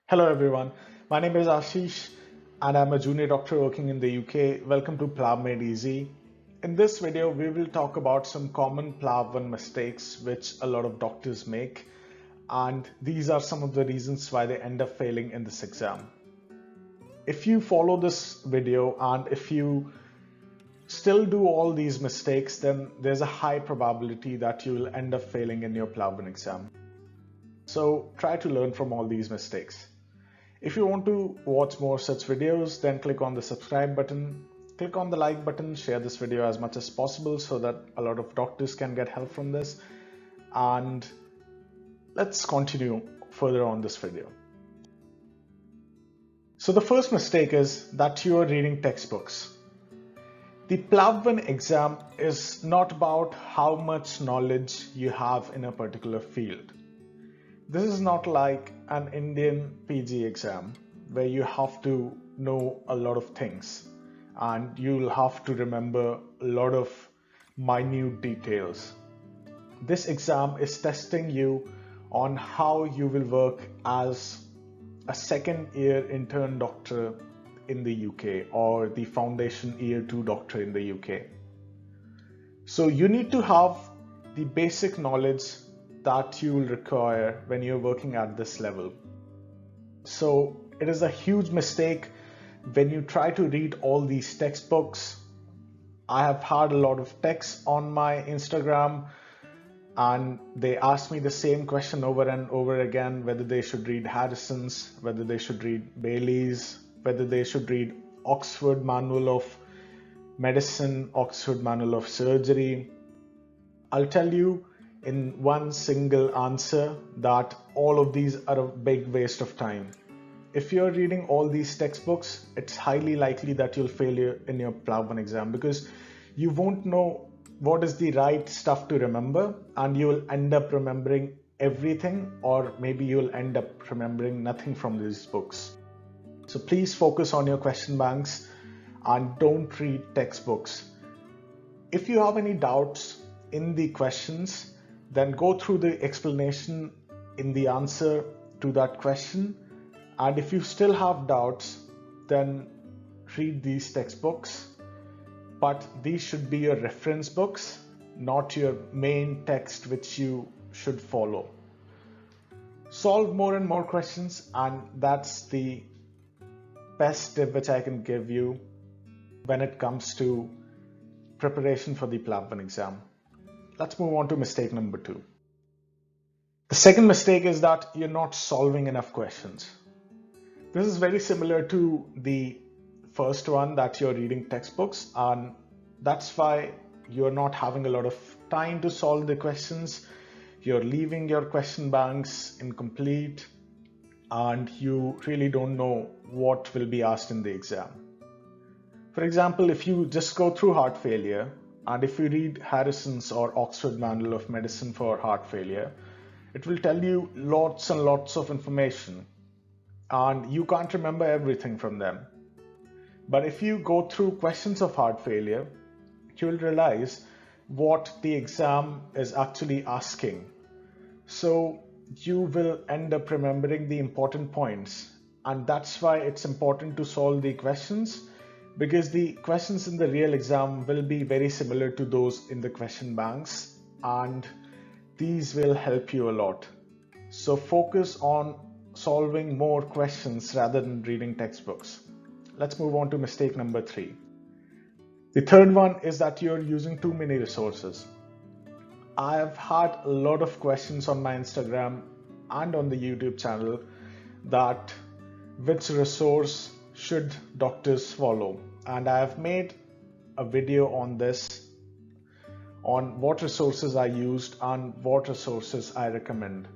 Hello everyone, my name is Ashish and I'm a junior doctor working in the UK. Welcome to PLAB Made Easy. In this video, we will talk about some common PLAB 1 mistakes which a lot of doctors make, and these are some of the reasons why they end up failing in this exam. If you follow this video and if you still do all these mistakes, then there's a high probability that you will end up failing in your PLAB 1 exam. So try to learn from all these mistakes. If you want to watch more such videos, then click on the subscribe button, click on the like button, share this video as much as possible so that a lot of doctors can get help from this. And let's continue further on this video. So the first mistake is that you are reading textbooks. The PLAB 1 exam is not about how much knowledge you have in a particular field. This is not like an Indian PG exam where you have to know a lot of things and you'll have to remember a lot of minute details. This exam is testing you on how you will work as a second year intern doctor in the UK or the foundation year 2 doctor in the UK. So you need to have the basic knowledge that you will require when you're working at this level. So it is a huge mistake when you try to read all these textbooks. I have had a lot of texts on my Instagram and they ask me the same question over and over again, whether they should read Harrison's, whether they should read Bailey's, whether they should read Oxford Manual of Medicine, Oxford Manual of Surgery. I'll tell you in one single answer that all of these are a big waste of time. If you're reading all these textbooks, it's highly likely that you'll fail in your PLAB 1 exam because you won't know what is the right stuff to remember and you'll end up remembering everything, or maybe you'll end up remembering nothing from these books. So please focus on your question banks and don't read textbooks. If you have any doubts in the questions, then go through the explanation in the answer to that question. And if you still have doubts, then read these textbooks. But these should be your reference books, not your main text which you should follow. Solve more and more questions, and that's the best tip which I can give you when it comes to preparation for the PLAB 1 exam. Let's move on to mistake number 2. The second mistake is that you're not solving enough questions. This is very similar to the first one, that you're reading textbooks, and that's why you're not having a lot of time to solve the questions. You're leaving your question banks incomplete and you really don't know what will be asked in the exam. For example, if you just go through heart failure, and if you read Harrison's or Oxford Manual of Medicine for heart failure, it will tell you lots and lots of information and you can't remember everything from them. But if you go through questions of heart failure, you will realize what the exam is actually asking. So you will end up remembering the important points, and that's why it's important to solve the questions, because the questions in the real exam will be very similar to those in the question banks, and these will help you a lot. So focus on solving more questions rather than reading textbooks. Let's move on to mistake number 3. The third one is that you're using too many resources. I have had a lot of questions on my Instagram and on the YouTube channel that which resource should doctors follow, and I have made a video on this, on what resources I used and what resources I recommend.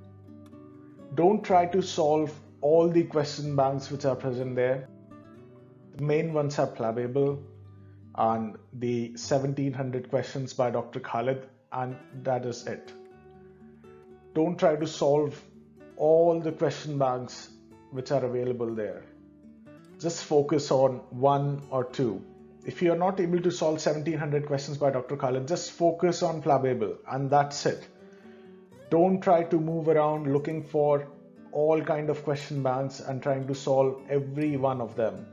Don't try to solve all the question banks which are present there. The main ones are PLABable and the 1700 questions by Dr. Khalid, and that is it. Don't try to solve all the question banks which are available there. Just focus on one or two. If you're not able to solve 1700 questions by Dr. Khalid, just focus on PLABable and that's it. Don't try to move around looking for all kind of question banks and trying to solve every one of them.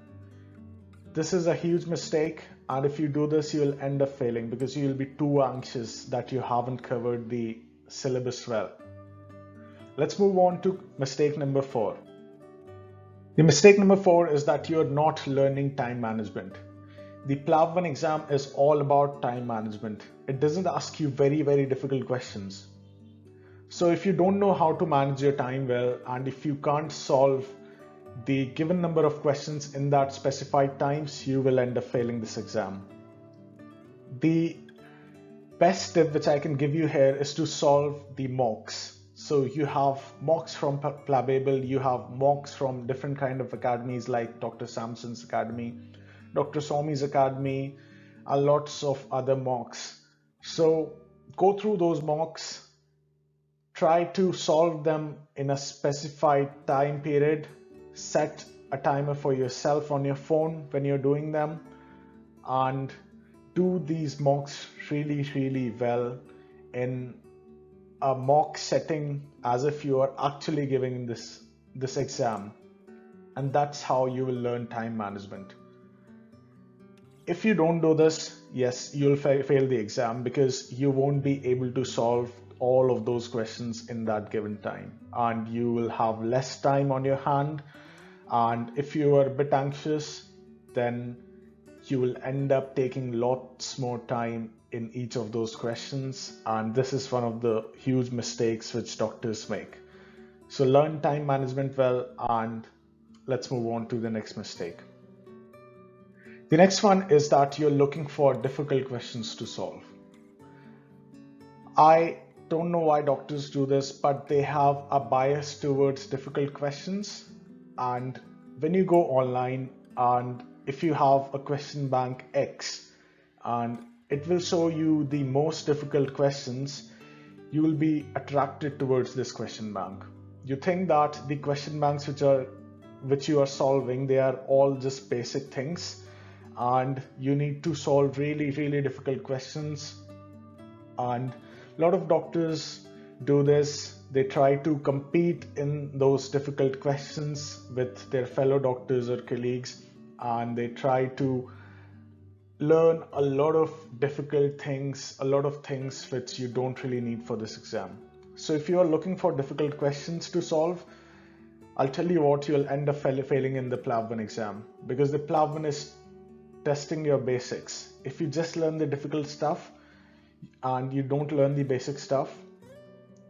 This is a huge mistake, and if you do this, you'll end up failing because you'll be too anxious that you haven't covered the syllabus well. Let's move on to mistake number 4. The mistake number 4 is that you're not learning time management. The PLAB 1 exam is all about time management. It doesn't ask you very difficult questions. So if you don't know how to manage your time well, and if you can't solve the given number of questions in that specified times, you will end up failing this exam. The best tip which I can give you here is to solve the mocks. So you have mocks from PLABable, you have mocks from different kind of academies like Dr. Samson's Academy, Dr. Swami's Academy, and lots of other mocks. So go through those mocks, try to solve them in a specified time period, set a timer for yourself on your phone when you're doing them, and do these mocks really well in a mock setting as if you are actually giving this exam, and that's how you will learn time management. If you don't do this, yes, you'll fail the exam because you won't be able to solve all of those questions in that given time, and you will have less time on your hand, and if you are a bit anxious, then you will end up taking lots more time in each of those questions, and this is one of the huge mistakes which doctors make. So learn time management well, and let's move on to the next mistake. The next one is that you're looking for difficult questions to solve. I don't know why doctors do this, but they have a bias towards difficult questions. And when you go online, and if you have a question bank X, and it will show you the most difficult questions, you will be attracted towards this question bank. You think that the question banks which you are solving, they are all just basic things, and you need to solve really difficult questions. And a lot of doctors do this. They try to compete in those difficult questions with their fellow doctors or colleagues, and they try to learn a lot of difficult things, a lot of things which you don't really need for this exam. So if you are looking for difficult questions to solve, I'll tell you what, you'll end up failing in the PLAB 1 exam, because the PLAB 1 is testing your basics. If you just learn the difficult stuff and you don't learn the basic stuff,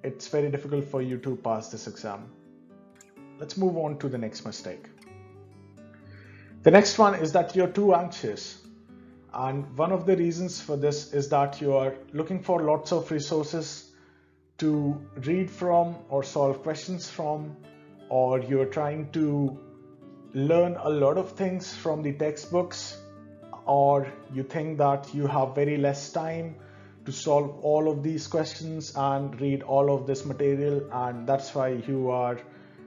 it's very difficult for you to pass this exam. Let's move on to the next mistake. The next one is that you're too anxious. And one of the reasons for this is that you are looking for lots of resources to read from or solve questions from, or you're trying to learn a lot of things from the textbooks, or you think that you have very less time to solve all of these questions and read all of this material, and that's why you are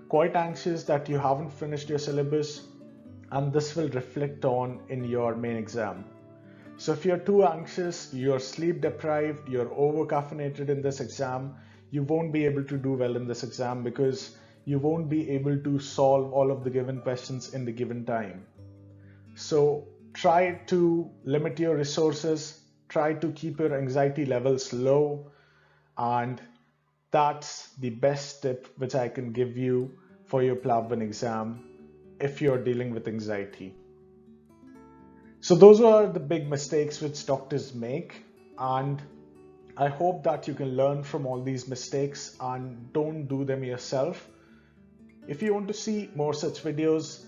quite anxious that you haven't finished your syllabus, and this will reflect on in your main exam. So if you're too anxious, you're sleep deprived, you're over caffeinated in this exam, you won't be able to do well in this exam because you won't be able to solve all of the given questions in the given time. So try to limit your resources, try to keep your anxiety levels low, and that's the best tip which I can give you for your PLAB 1 exam if you're dealing with anxiety. So those are the big mistakes which doctors make, and I hope that you can learn from all these mistakes and don't do them yourself. If you want to see more such videos,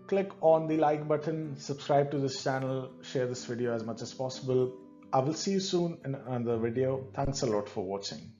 click on the like button, subscribe to this channel, share this video as much as possible. I will see you soon in another video. Thanks a lot for watching.